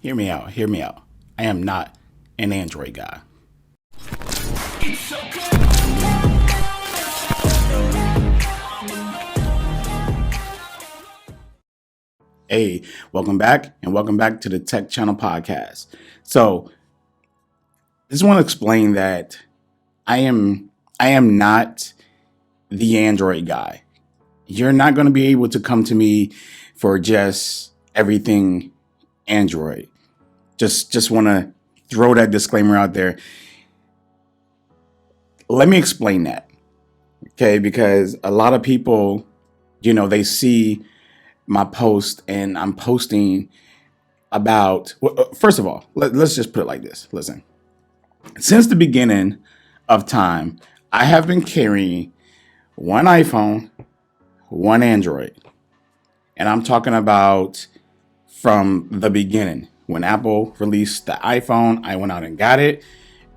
Hear me out. Hear me out. I am not an Android guy. Hey, welcome back, and welcome back to the Tech Channel Podcast. So, I just want to explain that I am not the Android guy. You're not going to be able to come to me for just everything Android. Just want to throw that disclaimer out there. Let me explain that, okay? Because a lot of people, they see my post and I'm posting about, first of all, let's just put it like this. Listen, since the beginning of time, I have been carrying one iPhone, one Android. And I'm talking about from the beginning. When Apple released the iPhone, I went out and got it.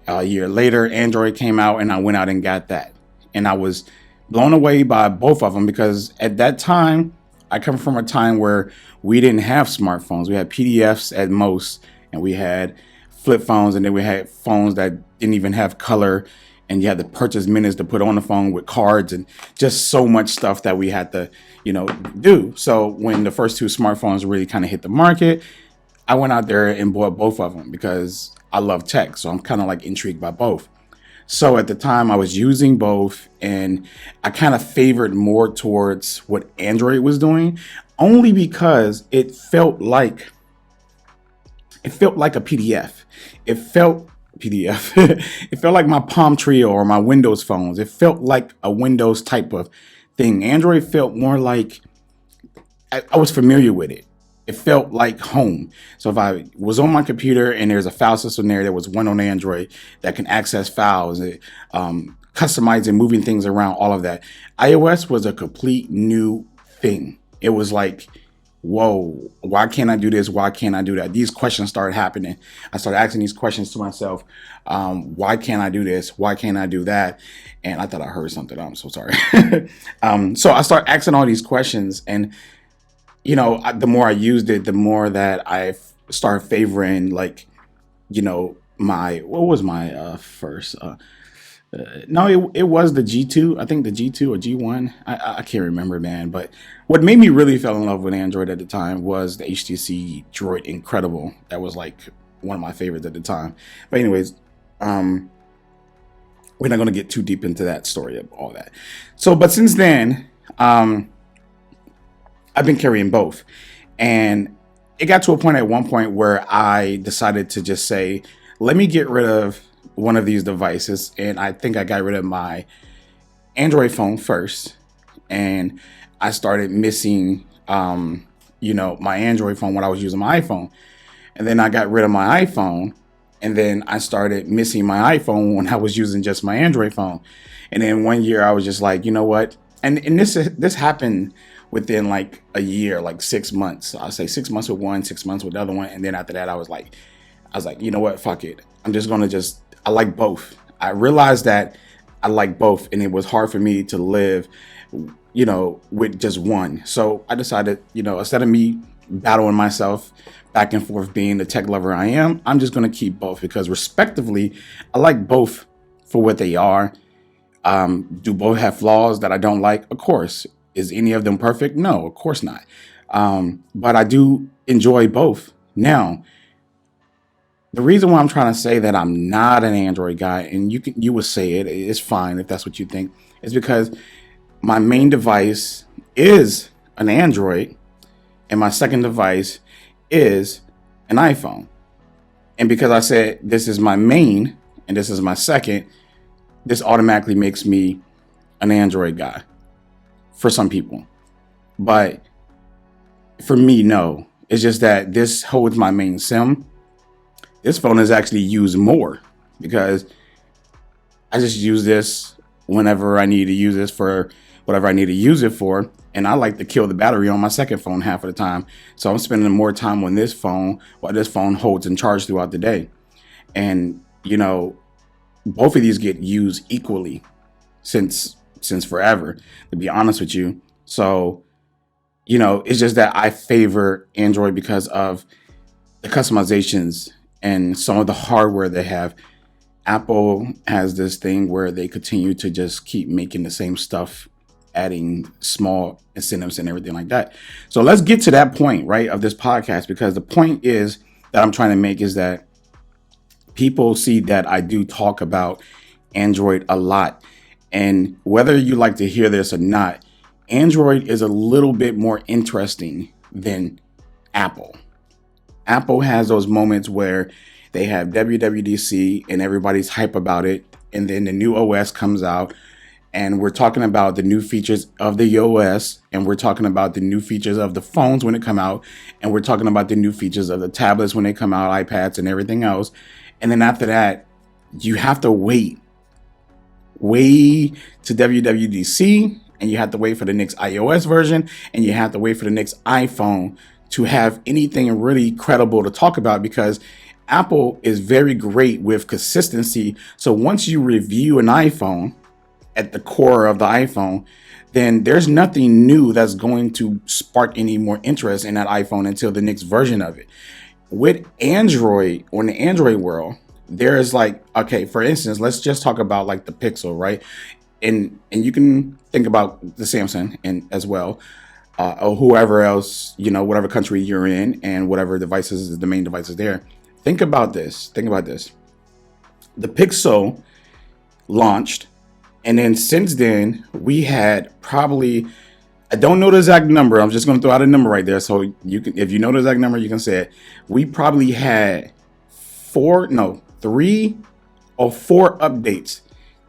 A year later, Android came out and I went out and got that. And I was blown away by both of them because at that time, I come from a time where we didn't have smartphones. We had PDFs at most, and we had flip phones, and then we had phones that didn't even have color, and you had to purchase minutes to put on the phone with cards and just so much stuff that we had to, do. So when the first two smartphones really kind of hit the market, I went out there and bought both of them because I love tech. So I'm kind of like intrigued by both. So at the time I was using both and I kind of favored more towards what Android was doing only because it felt like a PDF. It felt like my Palm Trio or my Windows phones. It felt like a Windows type of thing. Android felt more like I was familiar with it. It felt like home. So if I was on my computer and there's a file system there was one on Android that can access files, customizing, moving things around, all of that. iOS was a complete new thing. It was like, whoa, why can't I do this? Why can't I do that? These questions started happening. I started asking these questions to myself. Why can't I do this? Why can't I do that? And I thought I heard something. I'm so sorry. So I started asking all these questions and the more I used it, the more that I started favoring, what was my first? No, it was the G2. I think the G2 or G1. I can't remember, man. But what made me really fell in love with Android at the time was the HTC Droid Incredible. That was like one of my favorites at the time. But anyways, we're not going to get too deep into that story of all that. So, but since then, I've been carrying both. And it got to a point at one point where I decided to just say, let me get rid of one of these devices. And I think I got rid of my Android phone first. And I started missing, my Android phone when I was using my iPhone. And then I got rid of my iPhone. And then I started missing my iPhone when I was using just my Android phone. And then one year I was just like, you know what? And this happened within like a year, like 6 months. I'll say 6 months with one, 6 months with the other one. And then after that, I was like, you know what? Fuck it. I'm just going to I like both. I realized that I like both. And it was hard for me to live, with just one. So I decided, instead of me battling myself back and forth being the tech lover I am, I'm just going to keep both because respectively, I like both for what they are. Do both have flaws that I don't like? Of course. Is any of them perfect? No, of course not. But I do enjoy both. Now, the reason why I'm trying to say that I'm not an Android guy, and you would say it's fine if that's what you think, is because my main device is an Android, and my second device is an iPhone. And because I said this is my main and this is my second, this automatically makes me an Android guy for some people. But for me, no. It's just that this holds my main SIM. This phone is actually used more because I just use this whenever I need to use this for whatever I need to use it for. And I like to kill the battery on my second phone half of the time. So I'm spending more time on this phone while this phone holds in charge throughout the day. And, both of these get used equally since forever, to be honest with you. So, it's just that I favor Android because of the customizations and some of the hardware they have. Apple has this thing where they continue to just keep making the same stuff, adding small incentives and everything like that. So let's get to that point, right, of this podcast, because the point is that I'm trying to make is that people see that I do talk about Android a lot. And whether you like to hear this or not, Android is a little bit more interesting than Apple. Apple has those moments where they have WWDC and everybody's hype about it. And then the new OS comes out and we're talking about the new features of the OS, and we're talking about the new features of the phones when it come out, and we're talking about the new features of the tablets when they come out, iPads and everything else. And then after that, you have to wait to WWDC, and you have to wait for the next iOS version, and you have to wait for the next iPhone to have anything really credible to talk about, because Apple is very great with consistency. So once you review an iPhone at the core of the iPhone, then there's nothing new that's going to spark any more interest in that iPhone until the next version of it. With Android, or in the Android world, there is like, okay, for instance, let's just talk about like the Pixel, right? And you can think about the Samsung and as well, or whoever else, whatever country you're in and whatever devices is the main devices there. Think about this. The Pixel launched, and then since then we had probably, I don't know the exact number. I'm just going to throw out a number right there, so you can, if you know the exact number, you can say it. We probably had 3 or 4 updates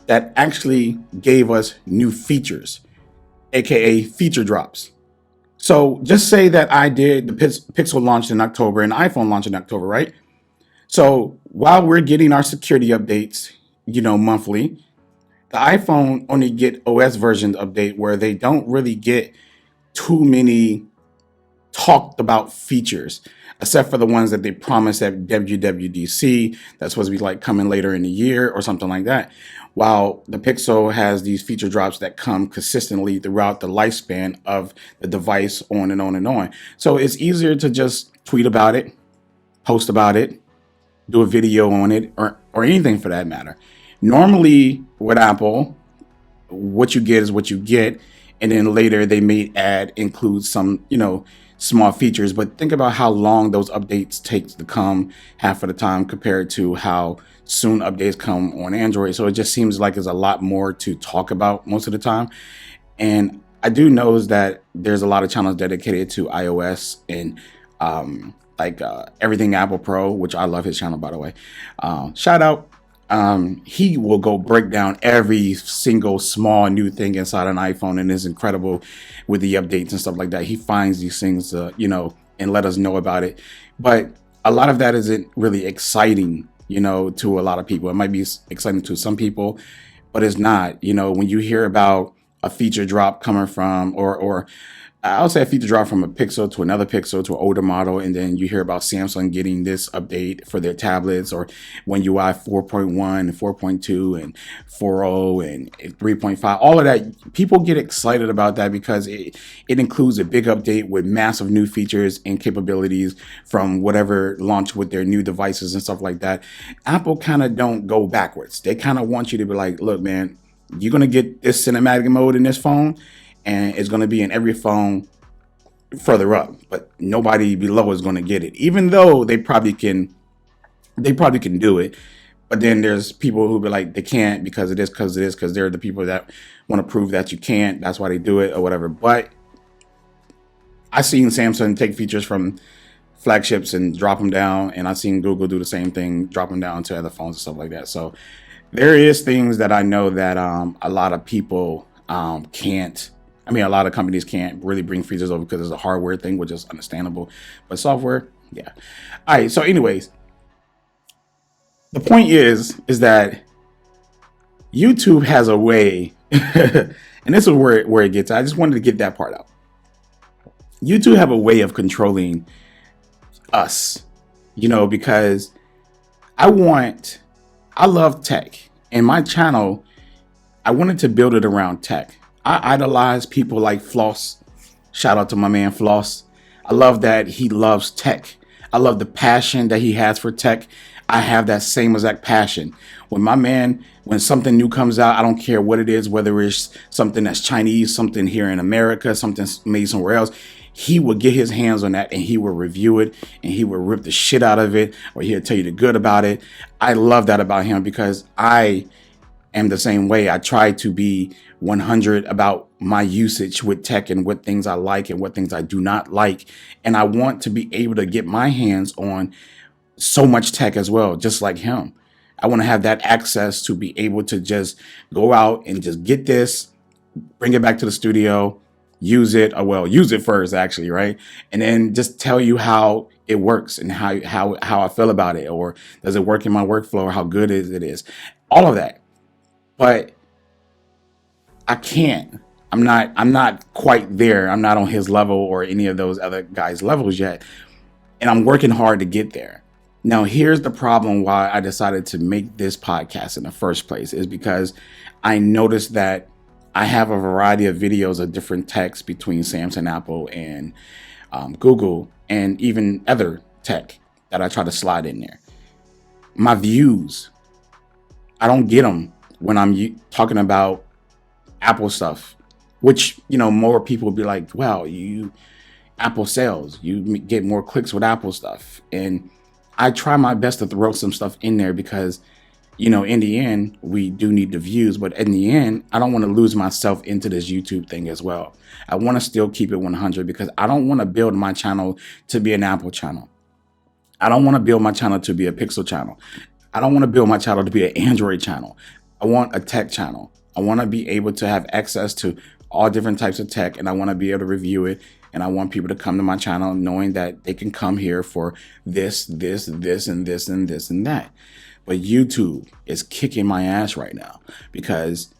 that actually gave us new features, aka feature drops. So just say that I did the Pixel launched in October and iPhone launched in October, right? So while we're getting our security updates, monthly, the iPhone only get OS version update where they don't really get too many talked about features, except for the ones that they promised at WWDC. That's supposed to be like coming later in the year or something like that. While the Pixel has these feature drops that come consistently throughout the lifespan of the device, on and on and on. So it's easier to just tweet about it, post about it, do a video on it, or anything for that matter. Normally with Apple, what you get is what you get, and then later they may include some, small features. But think about how long those updates take to come half of the time compared to how soon updates come on Android. So it just seems like there's a lot more to talk about most of the time. And I do know that there's a lot of channels dedicated to iOS and Everything Apple Pro, which I love his channel, by the way. Shout out. He will go break down every single small new thing inside an iPhone, and is incredible with the updates and stuff like that. He finds these things, and let us know about it. But a lot of that isn't really exciting, to a lot of people. It might be exciting to some people, but it's not. When you hear about a feature drop coming from, or I'll say a feature drop from a Pixel to another Pixel to an older model, and then you hear about Samsung getting this update for their tablets, or One UI 4.1 and 4.2 and 4.0 and 3.5, all of that. People get excited about that because it includes a big update with massive new features and capabilities from whatever launched with their new devices and stuff like that. Apple kind of don't go backwards. They kind of want you to be like, look, man, you're going to get this cinematic mode in this phone, and it's going to be in every phone further up, but nobody below is going to get it, even though they probably can do it. But then there's people who be like, they can't because they're the people that want to prove that you can't. That's why they do it or whatever. But I've seen Samsung take features from flagships and drop them down, and I've seen Google do the same thing, drop them down to other phones and stuff like that. So there is things that I know that a lot of people can't. A lot of companies can't really bring features over because it's a hardware thing, which is understandable. But software, yeah. All right. So, anyways, the point is that YouTube has a way, and this is where it gets. I just wanted to get that part out. YouTube have a way of controlling us, because I love tech, and my channel, I wanted to build it around tech. I idolize people like Floss. Shout out to my man Floss. I love that he loves tech. I love the passion that he has for tech. I have that same exact passion. When something new comes out, I don't care what it is, whether it's something that's Chinese, something here in America, something made somewhere else. He will get his hands on that and he will review it and he will rip the shit out of it, or he'll tell you the good about it. I love that about him because I am the same way. I try to be 100 about my usage with tech and what things I like and what things I do not like. And I want to be able to get my hands on so much tech as well, just like him. I want to have that access to be able to just go out and just get this, bring it back to the studio, use it, or well, use it first actually, right? And then just tell you how it works and how I feel about it, or does it work in my workflow, or how good it is. All of that. But I can't. I'm not quite there. I'm not on his level or any of those other guys' levels yet. And I'm working hard to get there. Now, here's the problem why I decided to make this podcast in the first place is because I noticed that I have a variety of videos of different techs between Samsung, Apple, and Google, and even other tech that I try to slide in there. My views, I don't get them when I'm talking about Apple stuff, which, more people will be like, well, Apple sales, you get more clicks with Apple stuff. And I try my best to throw some stuff in there because, in the end, we do need the views. But in the end, I don't want to lose myself into this YouTube thing as well. I want to still keep it 100 because I don't want to build my channel to be an Apple channel. I don't want to build my channel to be a Pixel channel. I don't want to build my channel to be an Android channel. I want a tech channel. I want to be able to have access to all different types of tech, and I want to be able to review it. And I want people to come to my channel knowing that they can come here for this, and this, and this, and this, and that. But YouTube is kicking my ass right now because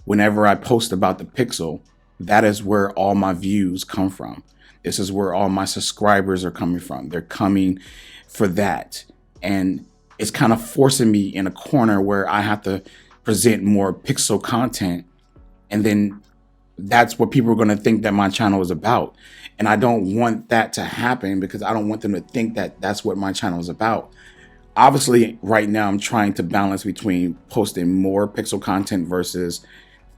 whenever I post about the Pixel, that is where all my views come from. This is where all my subscribers are coming from. They're coming for that. And it's kind of forcing me in a corner where I have to present more Pixel content. And then that's what people are going to think that my channel is about. And I don't want that to happen because I don't want them to think that that's what my channel is about. Obviously, right now, I'm trying to balance between posting more Pixel content versus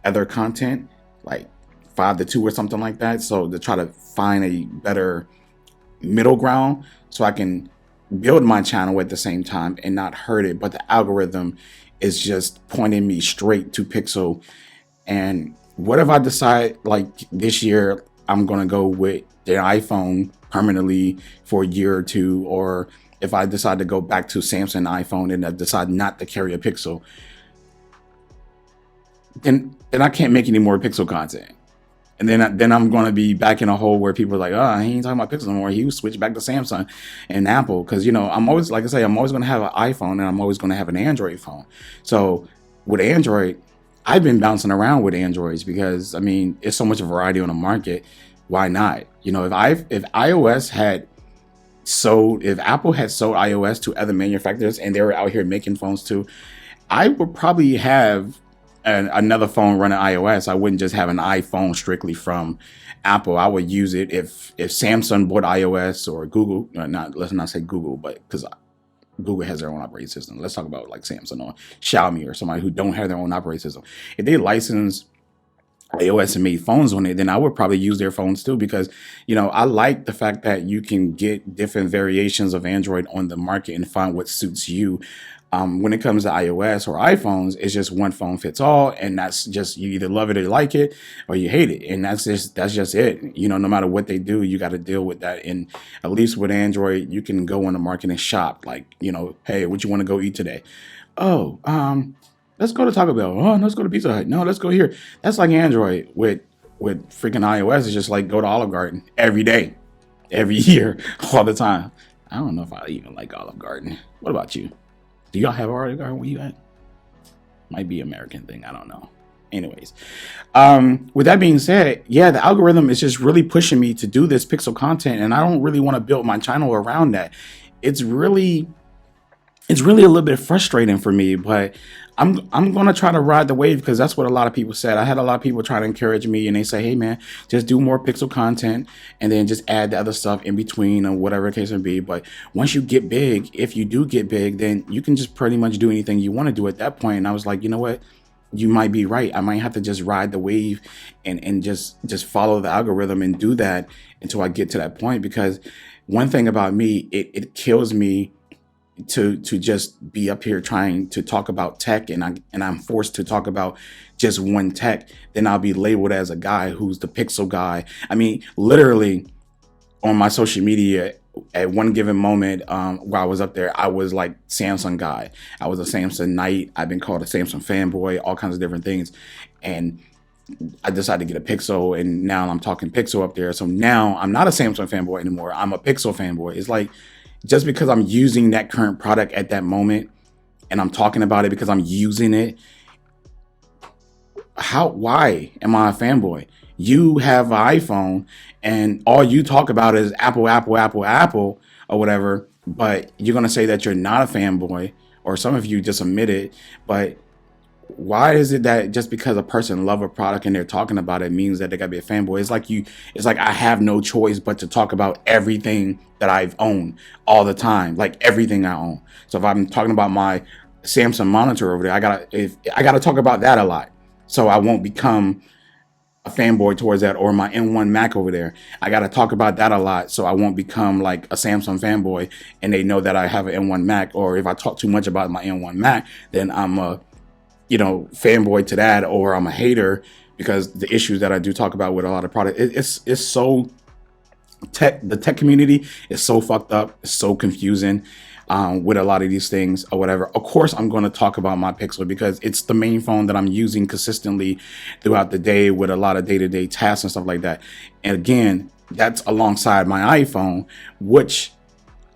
other content, like 5-2 or something like that. So to try to find a better middle ground so I can build my channel at the same time and not hurt it. But the algorithm is just pointing me straight to Pixel. And what if I decide like this year, I'm going to go with the iPhone permanently for a year or two, or if I decide to go back to Samsung iPhone and I decide not to carry a Pixel, then I can't make any more Pixel content. And then I'm going to be back in a hole where people are like, oh, he ain't talking about Pixel anymore. He switched back to Samsung and Apple. Because, I'm always, like I say, I'm always going to have an iPhone and I'm always going to have an Android phone. So with Android, I've been bouncing around with Androids because, it's so much variety on the market. Why not? If Apple had sold iOS to other manufacturers and they were out here making phones too, I would probably have another phone running iOS. I wouldn't just have an iPhone strictly from Apple. I would use it if Samsung bought iOS or Google. Let's not say Google, but because Google has their own operating system. Let's talk about like Samsung or Xiaomi or somebody who don't have their own operating system. If they license iOS and made phones on it, then I would probably use their phones too because, I like the fact that you can get different variations of Android on the market and find what suits you. When it comes to iOS or iPhones, it's just one phone fits all, and that's just, you either love it or like it or you hate it, and that's just it. No matter what they do, you got to deal with that. And at least with Android, you can go on the market and shop, like, hey, what you want to go eat today? Oh, let's go to Taco Bell. Oh, let's go to Pizza Hut. No, let's go here. That's like Android. With freaking iOS, it's just like go to Olive Garden every day, every year, all the time. I don't know if I even like Olive Garden. What about you? Do y'all have Olive Garden where you at? Might be an American thing. I don't know. Anyways, with that being said, yeah, the algorithm is just really pushing me to do this Pixel content, and I don't really want to build my channel around that. It's it's really a little bit frustrating for me, but I'm gonna try to ride the wave because that's what a lot of people said. I had a lot of people try to encourage me, and they say, "Hey, man, just do more pixel content, and then just add the other stuff in between, or whatever the case may be." But once you get big, if you do get big, then you can just pretty much do anything you want to do at that point. And I was like, you know what? You might be right. I might have to just ride the wave and just follow the algorithm and do that until I get to that point. Because one thing about me, it kills me to just be up here trying to talk about tech, and I'm forced to talk about just one tech. Then I'll be labeled as a guy who's the pixel guy. I mean, literally on my social media at one given moment, while I was up there, I was like Samsung guy. I was a Samsung knight. I've been called a Samsung fanboy, all kinds of different things. And I decided to get a Pixel, and now I'm talking Pixel up there. So now I'm not a Samsung fanboy anymore. I'm a Pixel fanboy. It's like, just because I'm using that current product at that moment and I'm talking about it because I'm using it, why am I a fanboy? You have an iPhone and all you talk about is Apple, Apple, Apple, Apple, or whatever, but you're going to say that you're not a fanboy, or some of you just admit it. But why is it that just because a person love a product and they're talking about it means that they gotta be a fanboy? It's like I have no choice but to talk about everything that I've owned all the time, like everything I own. So if I'm talking about my Samsung monitor over there, I gotta talk about that a lot, so I won't become a fanboy towards that. Or my M1 Mac over there, I gotta talk about that a lot, so I won't become like a Samsung fanboy and they know that I have an M1 Mac. Or if I talk too much about my M1 Mac, then I'm a fanboy to that, or I'm a hater, because the issues that I do talk about with a lot of product, it's so the tech community is so fucked up, it's so confusing, with a lot of these things or whatever. Of course, I'm going to talk about my Pixel because it's the main phone that I'm using consistently throughout the day with a lot of day-to-day tasks and stuff like that. And again, that's alongside my iPhone, which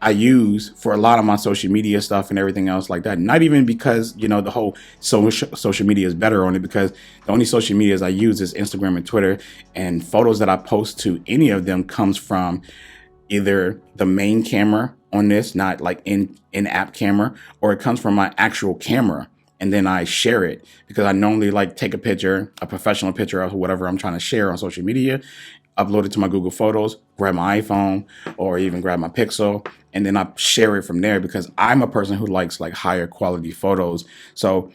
I use for a lot of my social media stuff and everything else like that. Not even because, the whole social media is better on it, because the only social medias I use is Instagram and Twitter, and photos that I post to any of them comes from either the main camera on this, not like in-app camera, or it comes from my actual camera. And then I share it because I normally like take a professional picture of whatever I'm trying to share on social media, upload it to my Google Photos, grab my iPhone, or even grab my Pixel, and then I share it from there because I'm a person who likes like higher quality photos. So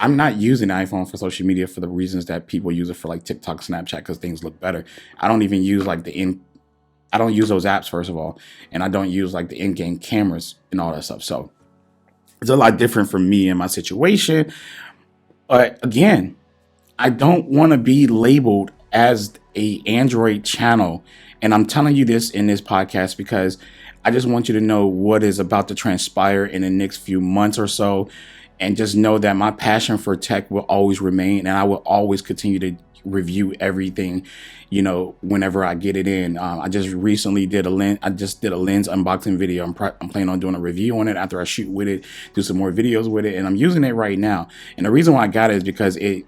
I'm not using the iPhone for social media for the reasons that people use it for, like TikTok, Snapchat, because things look better. I don't even use like I don't use those apps, first of all, and I don't use like the in-game cameras and all that stuff. So it's a lot different for me and my situation. But again, I don't want to be labeled as a Android channel. And I'm telling you this in this podcast because I just want you to know what is about to transpire in the next few months or so. And just know that my passion for tech will always remain, and I will always continue to review everything, whenever I get it in. I just recently did a lens. I just did a lens unboxing video. I'm planning on doing a review on it after I shoot with it, do some more videos with it, and I'm using it right now. And the reason why I got it is because it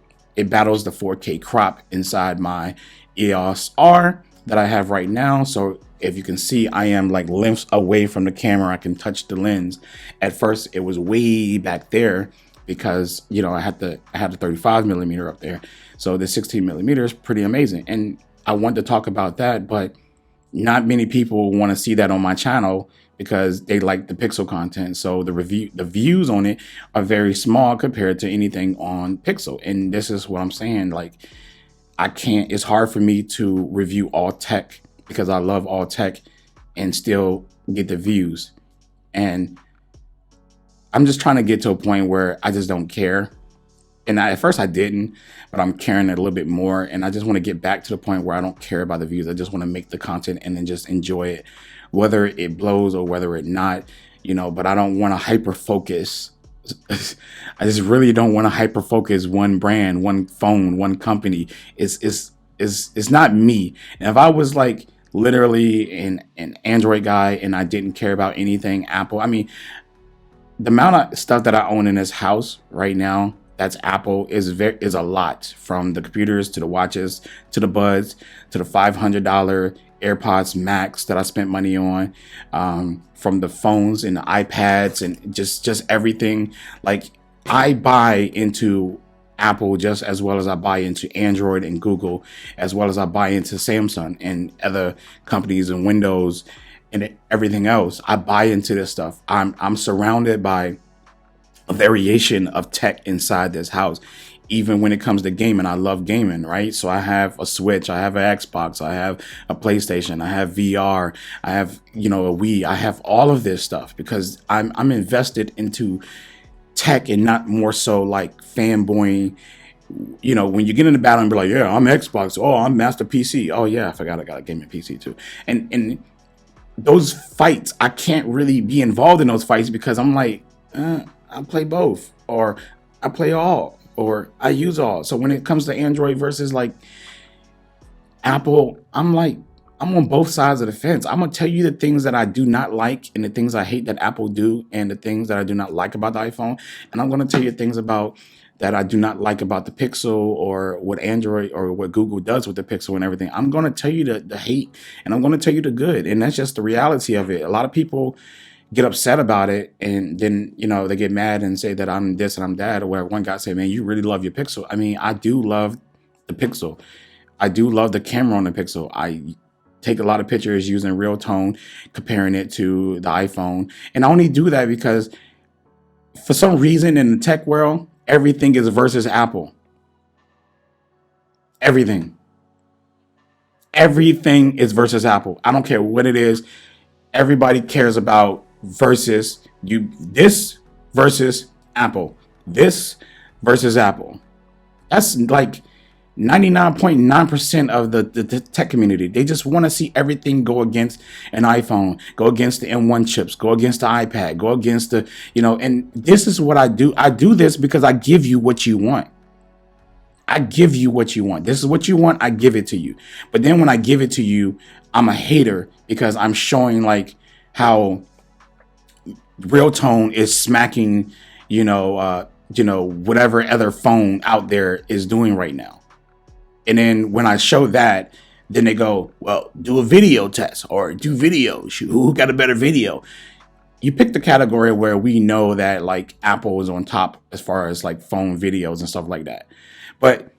battles the 4K crop inside my EOS R that I have right now. So if you can see, I am like lengths away from the camera. I can touch the lens. At first, it was way back there because I had the 35 millimeter up there. So the 16 millimeter is pretty amazing, and I want to talk about that. But not many people want to see that on my channel because they like the Pixel content. So the views on it are very small compared to anything on Pixel. And this is what I'm saying. Like, it's hard for me to review all tech because I love all tech and still get the views. And I'm just trying to get to a point where I just don't care. And at first I didn't, but I'm caring a little bit more. And I just want to get back to the point where I don't care about the views. I just want to make the content and then just enjoy it, whether it blows or whether it not, but I don't want to hyper focus. I just really don't want to hyper focus one brand, one phone, one company. It's not me. And if I was like literally an Android guy and I didn't care about anything Apple, I mean, the amount of stuff that I own in this house right now That's Apple is a lot, from the computers to the watches to the buds to the $500 AirPods Max that I spent money on, from the phones and the iPads and just everything. Like, I buy into Apple just as well as I buy into Android and Google, as well as I buy into Samsung and other companies and Windows and everything else. I buy into this stuff. I'm surrounded by a variation of tech inside this house. Even when it comes to gaming, I love gaming, right? So I have a Switch, I have an Xbox, I have a PlayStation, I have VR, I have, a Wii. I have all of this stuff because I'm invested into tech and not more so like fanboying. When you get in the battle and be like, yeah, I'm Xbox, oh, I'm Master PC. Oh yeah, I forgot I got a gaming PC too. And those fights, I can't really be involved in those fights because I'm like, I play both, or I play all, or I use all. So when it comes to Android versus like Apple, I'm on both sides of the fence. I'm gonna tell you the things that I do not like and the things I hate that Apple do, and the things that I do not like about the iPhone. And I'm gonna tell you things about that I do not like about the Pixel, or what Android or what Google does with the Pixel and everything. I'm gonna tell you the hate, and I'm gonna tell you the good, and that's just the reality of it. A lot of people get upset about it, and then they get mad and say that I'm this and I'm that, or where one guy said, man, you really love your Pixel. I mean, I do love the Pixel. I do love the camera on the Pixel. I take a lot of pictures using real tone, comparing it to the iPhone. And I only do that because for some reason in the tech world, everything is versus Apple. Everything. Everything is versus Apple. I don't care what it is. Everybody cares about versus you. This versus Apple. This versus Apple. That's like 99.9% of the tech community. They just want to see everything go against an iPhone, go against the M1 chips, go against the iPad, go against and this is what I do. I do this because I give you what you want. I give you what you want. This is what you want. I give it to you. But then when I give it to you, I'm a hater because I'm showing like how real tone is smacking, whatever other phone out there is doing right now. And then when I show that, then they go, well, do a video test or do video. Who got a better video? You pick the category where we know that like Apple is on top as far as like phone videos and stuff like that. But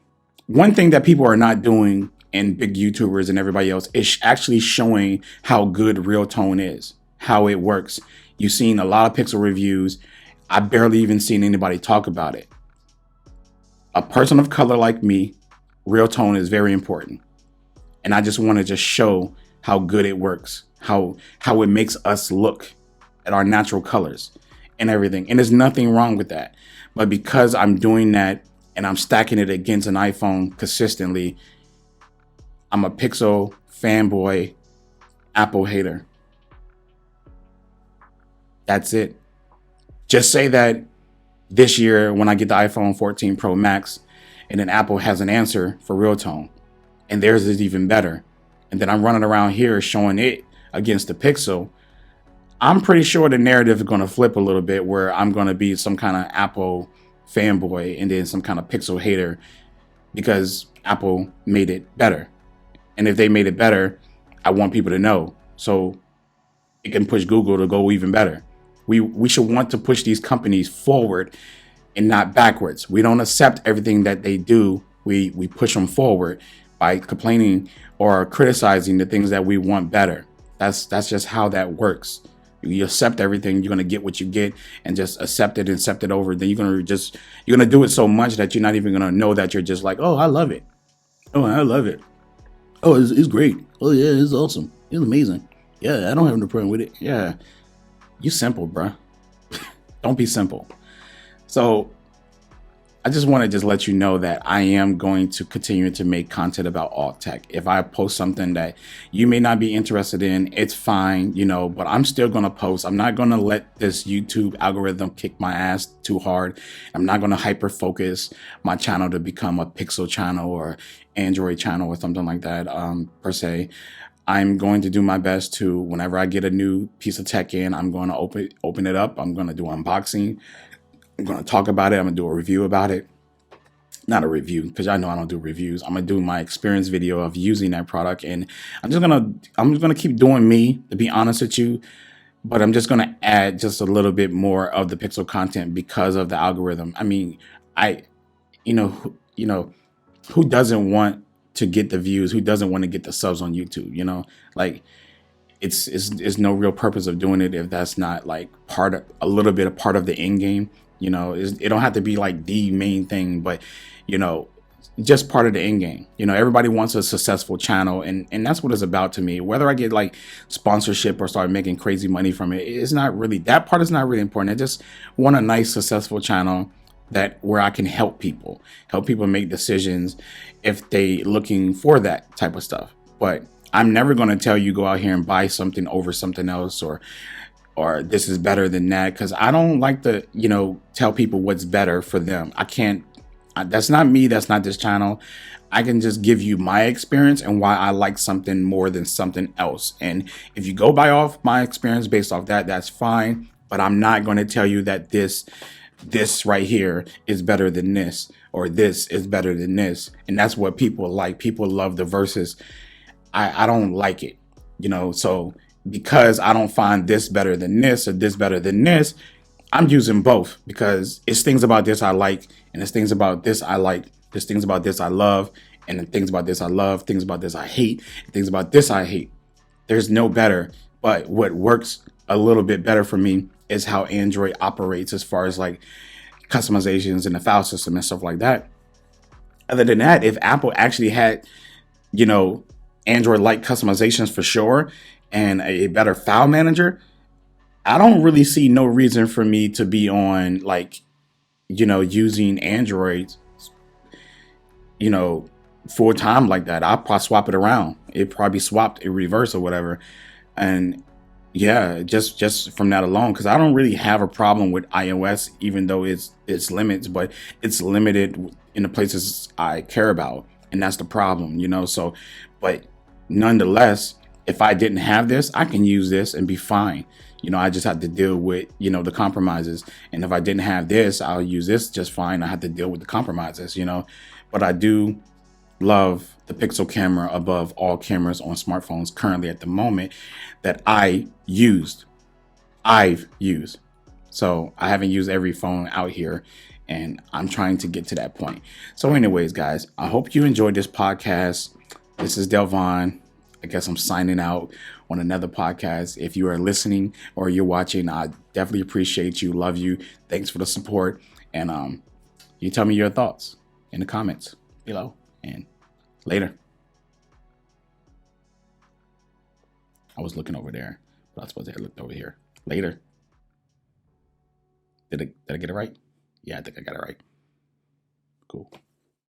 one thing that people are not doing, and big YouTubers and everybody else, is actually showing how good real tone is, how it works. You've seen a lot of Pixel reviews. I barely even seen anybody talk about it. A person of color like me, real tone is very important. And I just want to just show how good it works, how it makes us look at our natural colors and everything. And there's nothing wrong with that. But because I'm doing that and I'm stacking it against an iPhone consistently, I'm a Pixel fanboy, Apple hater. That's it. Just say that this year when I get the iPhone 14 Pro Max, and then Apple has an answer for real tone, and theirs is even better, and then I'm running around here showing it against the Pixel, I'm pretty sure the narrative is going to flip a little bit, where I'm going to be some kind of Apple fanboy and then some kind of Pixel hater because Apple made it better. And if they made it better, I want people to know, so it can push Google to go even better. We should want to push these companies forward and not backwards. We don't accept everything that they do. We push them forward by complaining or criticizing the things that we want better. That's just how that works. You accept everything, you're gonna get what you get, and just accept it and accept it over. Then you're gonna do it so much that you're not even gonna know that you're just like, oh, I love it. Oh, I love it. Oh, it's great. Oh yeah, it's awesome. It's amazing. Yeah, I don't have no problem with it. Yeah, you simple, bruh. Don't be simple. So I just want to just let you know that I am going to continue to make content about all tech. If I post something that you may not be interested in, it's fine, but I'm still going to post. I'm not going to let this YouTube algorithm kick my ass too hard. I'm not going to hyper focus my channel to become a Pixel channel or Android channel or something like that, per se. I'm going to do my best to, whenever I get a new piece of tech in, I'm going to open it up. I'm going to do unboxing. I'm going to talk about it. I'm going to do a review about it. Not a review, because I know I don't do reviews. I'm going to do my experience video of using that product. And I'm just going to keep doing me, to be honest with you. But I'm just going to add just a little bit more of the Pixel content because of the algorithm. I mean, I, who doesn't want to get the views? Who doesn't want to get the subs on YouTube? Like it's no real purpose of doing it if that's not like a little bit of part of the end game. It don't have to be like the main thing, but you know, just part of the end game. Everybody wants a successful channel, and that's what it's about to me. Whether I get like sponsorship or start making crazy money from it, it's not really, that part is not really important. I just want a nice, successful channel that where I can help people make decisions if they looking for that type of stuff. But I'm never going to tell you go out here and buy something over something else, or this is better than that, because I don't like to tell people what's better for them. I can't. That's not me. That's not this channel. I can just give you my experience and why I like something more than something else. And if you go by off my experience based off that, that's fine. But I'm not going to tell you that this right here is better than this, or this is better than this. And that's what people like. People love the verses. I don't like it, so because I don't find this better than this or this better than this, I'm using both, because it's things about this I like, and it's things about this I like. There's things about this I love, and then things about this I love, things about this I hate, and things about this I hate. There's no better, but what works a little bit better for me is how Android operates as far as like customizations and the file system and stuff like that. Other than that, if Apple actually had, Android-like customizations for sure, and a better file manager, I don't really see no reason for me to be on like, using Android, full time like that. I'll probably swap it around. It probably swapped in reverse or whatever. And yeah, just from that alone, because I don't really have a problem with iOS, even though it's limits, but it's limited in the places I care about, and that's the problem, So, but nonetheless, if I didn't have this, I can use this and be fine. I just have to deal with the compromises, and if I didn't have this, I'll use this just fine. I have to deal with the compromises, But I do love the Pixel camera above all cameras on smartphones currently at the moment that I've used. So I haven't used every phone out here, and I'm trying to get to that point. So anyways, guys, I hope you enjoyed this podcast. This is Delvon. I guess I'm signing out on another podcast. If you are listening or you're watching, I definitely appreciate you. Love you. Thanks for the support. And you tell me your thoughts in the comments below. And later. I was looking over there, but I was supposed to have looked over here. Later. Did I get it right? Yeah, I think I got it right. Cool.